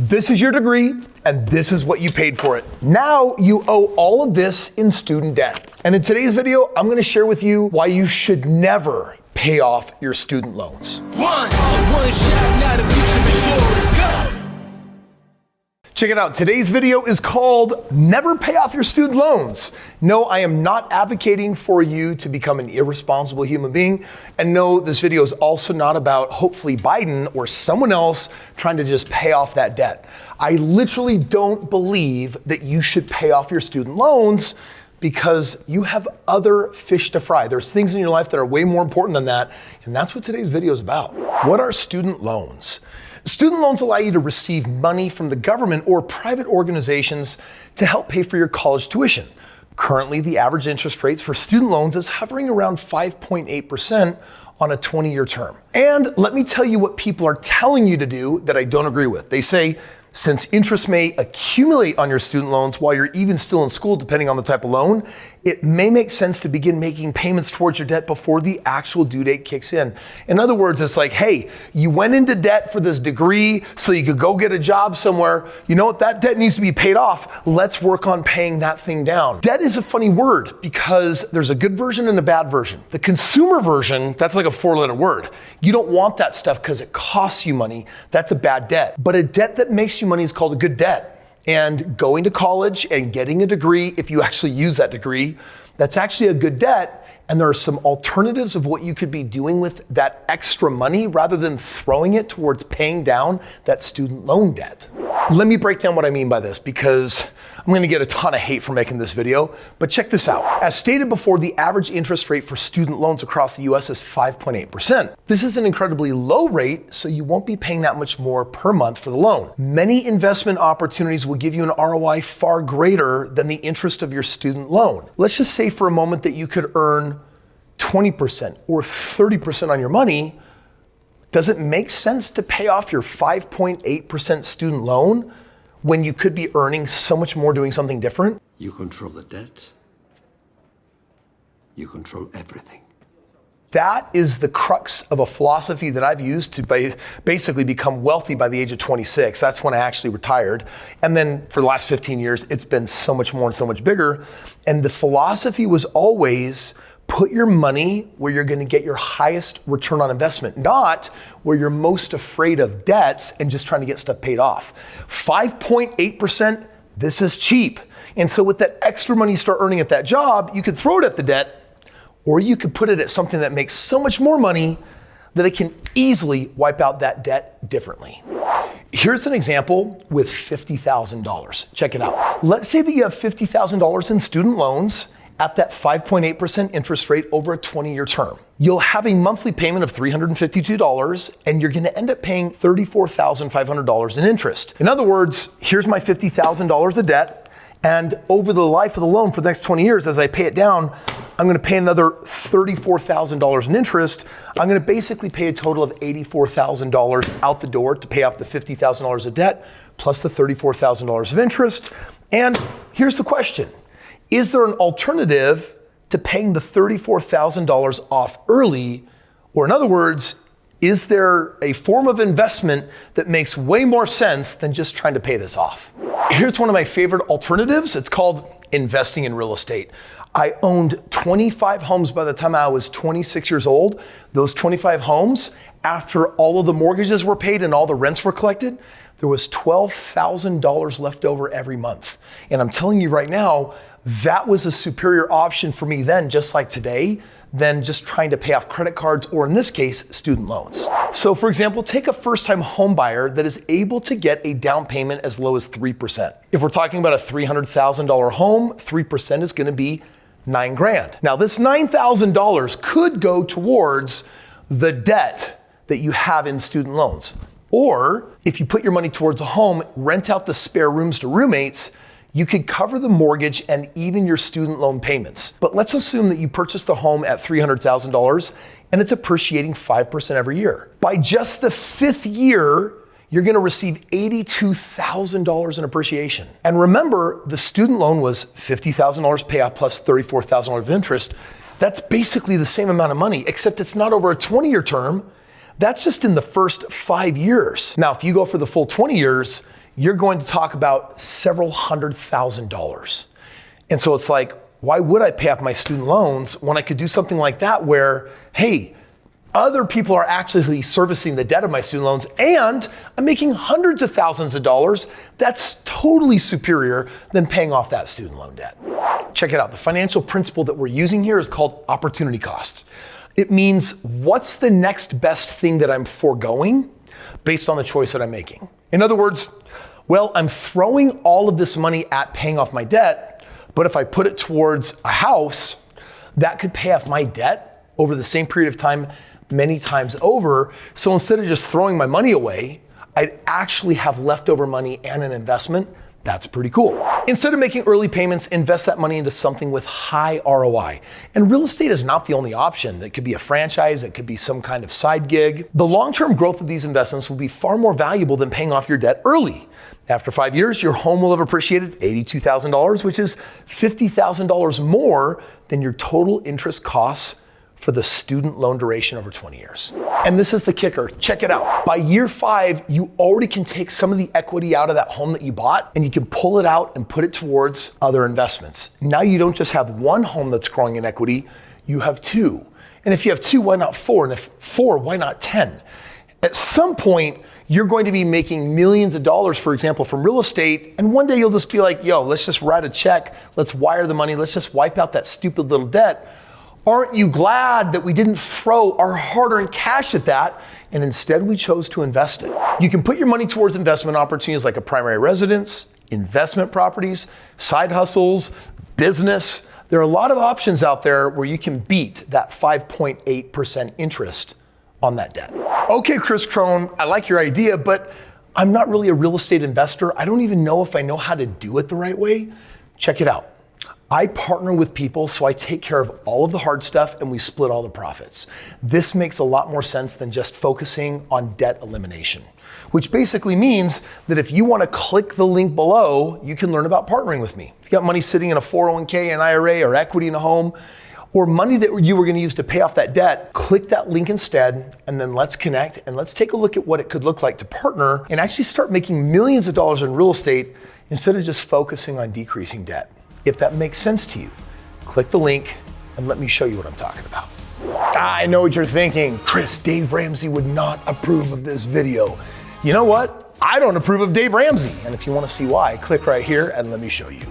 This is your degree, and this is what you paid for it. Now you owe all of this in student debt. And in today's video, I'm gonna share with you why you should never pay off your student loans. One shot, now the future is yours. Go! Check it out. Today's video is called Never Pay Off Your Student Loans. No, I am not advocating for you to become an irresponsible human being. And no, this video is also not about hopefully Biden or someone else trying to just pay off that debt. I literally don't believe that you should pay off your student loans because you have other fish to fry. There's things in your life that are way more important than that. And that's what today's video is about. What are student loans? Student loans allow you to receive money from the government or private organizations to help pay for your college tuition. Currently, the average interest rates for student loans is hovering around 5.8% on a 20-year term. And let me tell you what people are telling you to do that I don't agree with. They say, since interest may accumulate on your student loans while you're even still in school, depending on the type of loan, it may make sense to begin making payments towards your debt before the actual due date kicks in. In other words, it's like, hey, you went into debt for this degree so you could go get a job somewhere. You know what? That debt needs to be paid off. Let's work on paying that thing down. Debt is a funny word because there's a good version and a bad version. The consumer version, that's like a 4-letter word. You don't want that stuff because it costs you money. That's a bad debt. But a debt that makes you money is called a good debt. And going to college and getting a degree, if you actually use that degree, that's actually a good debt. And there are some alternatives of what you could be doing with that extra money rather than throwing it towards paying down that student loan debt. Let me break down what I mean by this because I'm gonna get a ton of hate for making this video, but check this out. As stated before, the average interest rate for student loans across the US is 5.8%. This is an incredibly low rate, so you won't be paying that much more per month for the loan. Many investment opportunities will give you an ROI far greater than the interest of your student loan. Let's just say for a moment that you could earn 20% or 30% on your money. Does it make sense to pay off your 5.8% student loan when you could be earning so much more doing something different? You control the debt. You control everything. That is the crux of a philosophy that I've used to basically become wealthy by the age of 26. That's when I actually retired. And then for the last 15 years, it's been so much more and so much bigger. And the philosophy was always put your money where you're gonna get your highest return on investment, not where you're most afraid of debts and just trying to get stuff paid off. 5.8%, this is cheap. And so with that extra money you start earning at that job, you could throw it at the debt, or you could put it at something that makes so much more money that it can easily wipe out that debt differently. Here's an example with $50,000. Check it out. Let's say that you have $50,000 in student loans at that 5.8% interest rate over a 20-year term. You'll have a monthly payment of $352, and you're gonna end up paying $34,500 in interest. In other words, here's my $50,000 of debt, and over the life of the loan for the next 20 years, as I pay it down, I'm gonna pay another $34,000 in interest. I'm gonna basically pay a total of $84,000 out the door to pay off the $50,000 of debt, plus the $34,000 of interest. And here's the question. Is there an alternative to paying the $34,000 off early? Or in other words, is there a form of investment that makes way more sense than just trying to pay this off? Here's one of my favorite alternatives. It's called investing in real estate. I owned 25 homes by the time I was 26 years old. Those 25 homes, after all of the mortgages were paid and all the rents were collected, there was $12,000 left over every month. And I'm telling you right now, that was a superior option for me then, just like today, than just trying to pay off credit cards or in this case, student loans. So for example, take a first-time home buyer that is able to get a down payment as low as 3%. If we're talking about a $300,000 home, 3% is gonna be $9,000. Now this $9,000 could go towards the debt that you have in student loans. Or if you put your money towards a home, rent out the spare rooms to roommates, you could cover the mortgage and even your student loan payments. But let's assume that you purchased the home at $300,000 and it's appreciating 5% every year. By just the 5th year, you're gonna receive $82,000 in appreciation. And remember, the student loan was $50,000 payoff plus $34,000 of interest. That's basically the same amount of money, except it's not over a 20-year term. That's just in the first 5 years. Now, if you go for the full 20 years, you're going to talk about several $100,000. And so it's like, why would I pay off my student loans when I could do something like that where, hey, other people are actually servicing the debt of my student loans and I'm making hundreds of thousands of dollars. That's totally superior than paying off that student loan debt. Check it out. The financial principle that we're using here is called opportunity cost. It means what's the next best thing that I'm foregoing based on the choice that I'm making. In other words, well, I'm throwing all of this money at paying off my debt, but if I put it towards a house, that could pay off my debt over the same period of time many times over. So instead of just throwing my money away, I'd actually have leftover money and an investment. That's pretty cool. Instead of making early payments, invest that money into something with high ROI. And real estate is not the only option. It could be a franchise, it could be some kind of side gig. The long-term growth of these investments will be far more valuable than paying off your debt early. After 5 years, your home will have appreciated $82,000, which is $50,000 more than your total interest costs for the student loan duration over 20 years. And this is the kicker. Check it out. By year 5, you already can take some of the equity out of that home that you bought and you can pull it out and put it towards other investments. Now you don't just have one home that's growing in equity, you have 2. And if you have 2, why not 4? And if 4, why not 10? At some point, you're going to be making millions of dollars, for example, from real estate. And one day you'll just be like, yo, let's just write a check. Let's wire the money. Let's just wipe out that stupid little debt. Aren't you glad that we didn't throw our hard-earned cash at that and instead we chose to invest it? You can put your money towards investment opportunities like a primary residence, investment properties, side hustles, business. There are a lot of options out there where you can beat that 5.8% interest on that debt. Okay, Kris Krohn, I like your idea, but I'm not really a real estate investor. I don't even know if I know how to do it the right way. Check it out. I partner with people, so I take care of all of the hard stuff and we split all the profits. This makes a lot more sense than just focusing on debt elimination, which basically means that if you want to click the link below, you can learn about partnering with me. If you got money sitting in a 401k, an IRA, or equity in a home, or money that you were going to use to pay off that debt, click that link instead, and then let's connect and let's take a look at what it could look like to partner and actually start making millions of dollars in real estate instead of just focusing on decreasing debt. If that makes sense to you, click the link and let me show you what I'm talking about. I know what you're thinking. Kris, Dave Ramsey would not approve of this video. You know what? I don't approve of Dave Ramsey. And if you want to see why, click right here and let me show you.